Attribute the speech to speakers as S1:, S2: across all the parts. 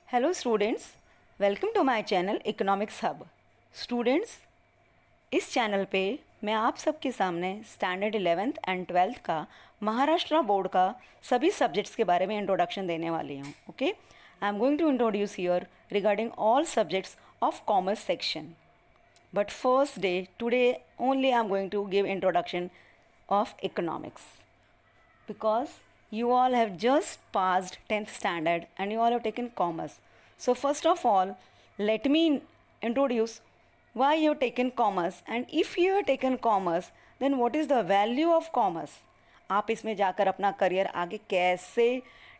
S1: Hello students, welcome to my channel economics hub. Students, इस channel पे मैं आप सबके सामने स्टैंडर्ड 11th एंड 12th का महाराष्ट्र बोर्ड का सभी सब्जेक्ट्स के बारे में इंट्रोडक्शन देने वाली हूँ। Okay, I am going to introduce here regarding all subjects of commerce section. But first day today only I am going to give introduction of economics because you all have just passed 10th standard and you all have taken commerce. So first of all, let me introduce why you have taken commerce, and if you have taken commerce, then what is the value of commerce. आप इसमें जाकर अपना career आगे कैसे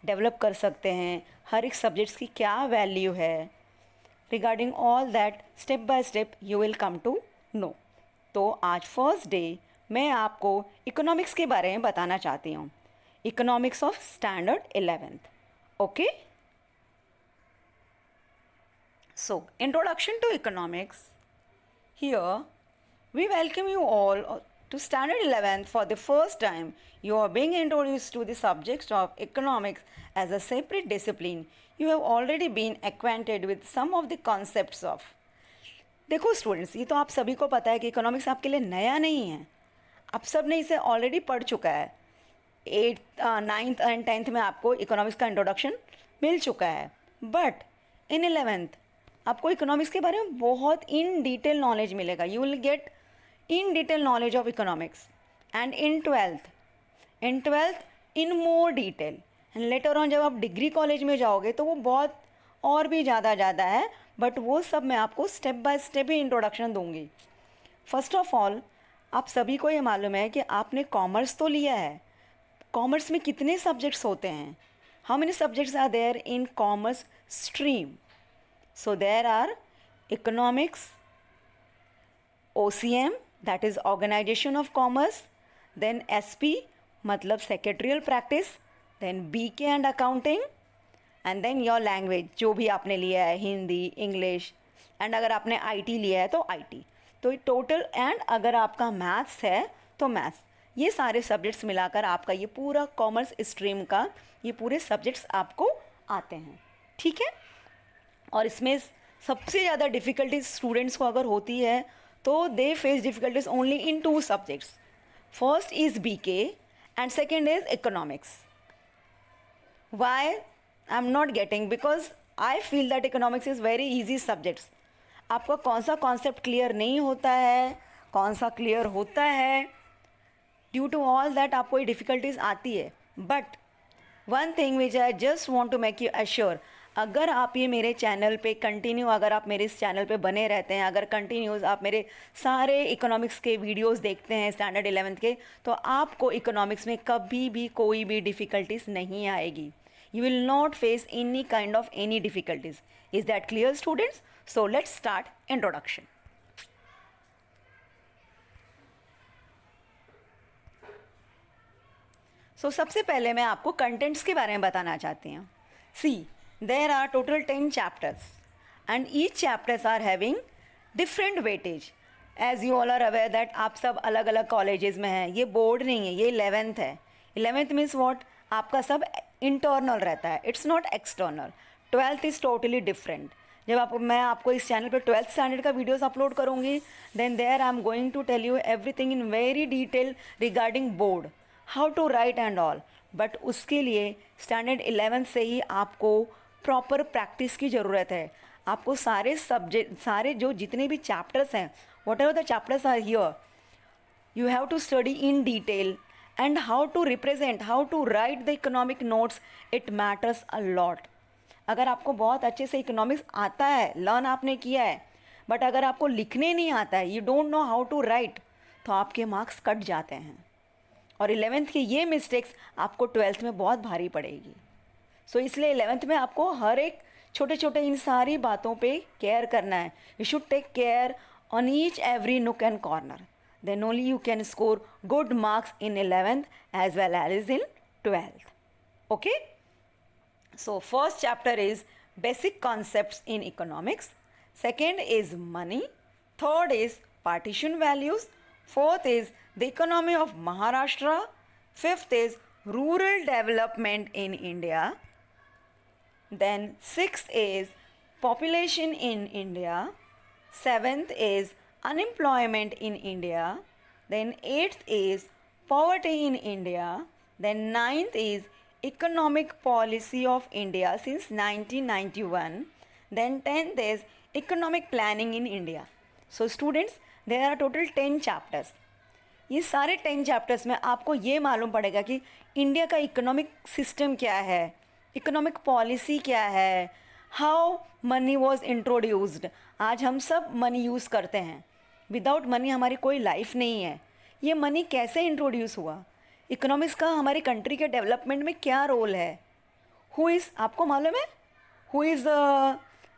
S1: develop कर सकते हैं, हर एक सब्जेक्ट्स की क्या वैल्यू है, regarding all that step by step you will come to know. तो आज फर्स्ट डे मैं आपको इकोनॉमिक्स के बारे में बताना चाहती हूँ, economics of standard 11th। Okay, so introduction to economics. Here we welcome you all to standard 11th. For the first time you are being introduced to the subject of economics as a separate discipline. You have already been acquainted with some of the concepts of। देखो students, ये तो आप सभी को पता है कि economics आपके लिए नया नहीं है, आप सब ने इसे ऑलरेडी पढ़ चुका है। 8th 9th एंड 10th में आपको इकोनॉमिक्स का इंट्रोडक्शन मिल चुका है, बट इन 11th आपको इकोनॉमिक्स के बारे में बहुत इन डिटेल नॉलेज मिलेगा। You will get in detail knowledge of economics and in 12th in more detail, and later on जब आप डिग्री कॉलेज में जाओगे तो वो बहुत और भी ज़्यादा है, बट वो सब मैं आपको step by step he introduction दूंगी। फर्स्ट ऑफ ऑल, आप सभी को ये मालूम है कि आपने कॉमर्स तो लिया है। कॉमर्स में कितने सब्जेक्ट्स होते हैं? How many subjects are there in commerce stream? So there are economics, OCM, that is Organization of Commerce, then SP मतलब Secretarial Practice, then BK and Accounting, and then your language जो भी आपने लिया है, Hindi, English, and अगर आपने IT लिया है तो IT, तो टोटल, एंड अगर आपका मैथ्स है तो मैथ्स, ये सारे सब्जेक्ट्स मिलाकर आपका ये पूरा कॉमर्स स्ट्रीम का ये पूरे सब्जेक्ट्स आपको आते हैं। ठीक है, और इसमें सबसे ज़्यादा डिफ़िकल्टीज स्टूडेंट्स को अगर होती है तो they face difficulties only in 2 subjects. First is BK and second is economics. Why I am not getting? Because I feel that economics is very easy subjects. आपका कौन सा कॉन्सेप्ट क्लियर नहीं होता है, कौन सा क्लियर होता है, ड्यू टू ऑल दैट आपको ये डिफ़िकल्टीज आती है। But one thing which I just want to make you assure, अगर आप ये मेरे चैनल पे कंटिन्यू, अगर आप मेरे इस चैनल पे बने रहते हैं, अगर कंटिन्यूस आप मेरे सारे इकोनॉमिक्स के वीडियोस देखते हैं स्टैंडर्ड 11th के, तो आपको इकोनॉमिक्स में कभी भी कोई भी डिफ़िकल्टीज नहीं आएगी। You will not face any kind of any difficulties. Is that clear students? So let's start introduction. So सबसे पहले मैं आपको कंटेंट्स के बारे में बताना चाहती हूँ। सी, there are total 10 chapters and each chapters are having different weightage. As you all are aware that आप सब अलग अलग कॉलेजेस में हैं, ये बोर्ड नहीं है, ये 11th है। 11th means what? आपका सब इंटरनल रहता है, it's not external. 12th is totally different. जब मैं आपको इस चैनल पर 12th स्टैंडर्ड का वीडियोस अपलोड करूँगी, then there I am going to tell you everything in very detail regarding board, how to write and all. But उसके लिए standard 11th से ही आपको प्रॉपर प्रैक्टिस की ज़रूरत है। आपको सारे सब्जेक्ट, सारे जो जितने भी चैप्टर्स हैं, whatever the chapters are here, you have to study in detail, and how to represent, how to write the economic notes, it matters a lot. अगर आपको बहुत अच्छे से इकोनॉमिक्स आता है, लर्न आपने किया है, बट अगर आपको लिखने नहीं आता है, you don't know how to write, तो आपके मार्क्स कट जाते हैं, और 11th की ये मिस्टेक्स आपको 12th में बहुत भारी पड़ेगी। सो इसलिए 11th में आपको हर एक छोटे छोटे इन सारी बातों पे केयर करना है। You should take care on each every nook and corner, then only you can score good marks in 11th as well as in 12th। Okay, so first chapter is basic concepts in economics, second is money, third is partition values, fourth is the economy of Maharashtra, fifth is rural development in India, then sixth is population in India, seventh is unemployment in India, then eighth is poverty in India, then ninth is economic policy of India since 1991, then 10th is economic planning in India. So students, there are total 10 chapters. ये सारे 10 chapters में आपको ये मालूम पड़ेगा कि India का economic system क्या है, इकोनॉमिक पॉलिसी क्या है, हाउ मनी वॉज इंट्रोड्यूस्ड. आज हम सब मनी यूज़ करते हैं, विदाउट मनी हमारी कोई लाइफ नहीं है. ये मनी कैसे इंट्रोड्यूस हुआ, इकोनॉमिक्स का हमारी कंट्री के डेवलपमेंट में क्या रोल है. हु इज़, आपको मालूम है who is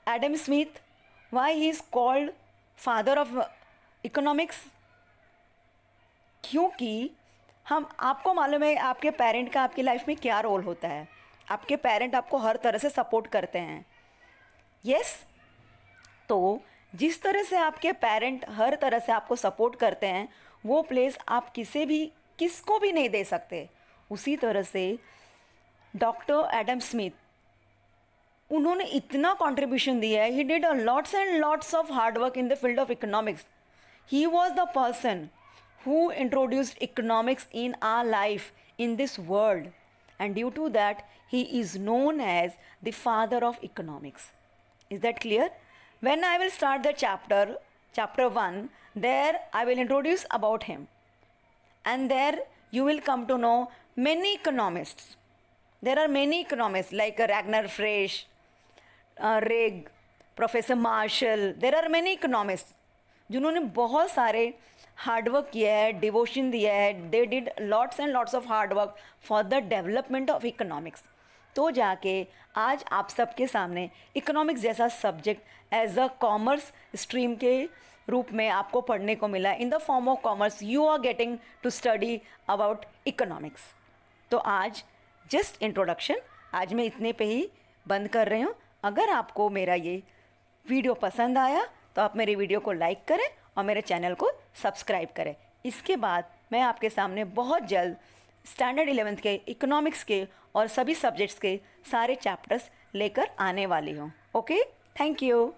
S1: Adam Smith, why he is called father of economics. क्योंकि हम, आपको मालूम है आपके पेरेंट का आपकी लाइफ में क्या रोल होता है. आपके पेरेंट आपको हर तरह से सपोर्ट करते हैं. यस, तो जिस तरह से आपके पेरेंट हर तरह से आपको सपोर्ट करते हैं, वो प्लेस आप किसको भी नहीं दे सकते. उसी तरह से डॉक्टर एडम स्मिथ, उन्होंने इतना कंट्रीब्यूशन दिया है. He did a lots and lots of hard work in the field of economics. He was the person who introduced economics in our life in this world, and due to that he is known as the father of economics. Is that clear? When I will start the chapter 1, there I will introduce about him, and there you will come to know many economists. There are many economists like Ragnar Frisch, Rigg, Professor Marshall. There are many economists जिन्होंने बहुत सारे hard work किया है, devotion दिया है. They did lots and lots of hard work for the development of economics. तो जाके आज आप सबके सामने इकोनॉमिक्स जैसा subject as a commerce stream के रूप में आपको पढ़ने को मिला. In the form of commerce you are getting to study about economics. तो आज जस्ट इंट्रोडक्शन, आज मैं इतने पे ही बंद कर रही हूँ. अगर आपको मेरा ये वीडियो पसंद आया तो आप मेरे वीडियो को लाइक करें और मेरे चैनल को सब्सक्राइब करें. इसके बाद मैं आपके सामने बहुत जल्द स्टैंडर्ड 11th के इकोनॉमिक्स के और सभी सब्जेक्ट्स के सारे चैप्टर्स लेकर आने वाली हूँ. Okay, thank you.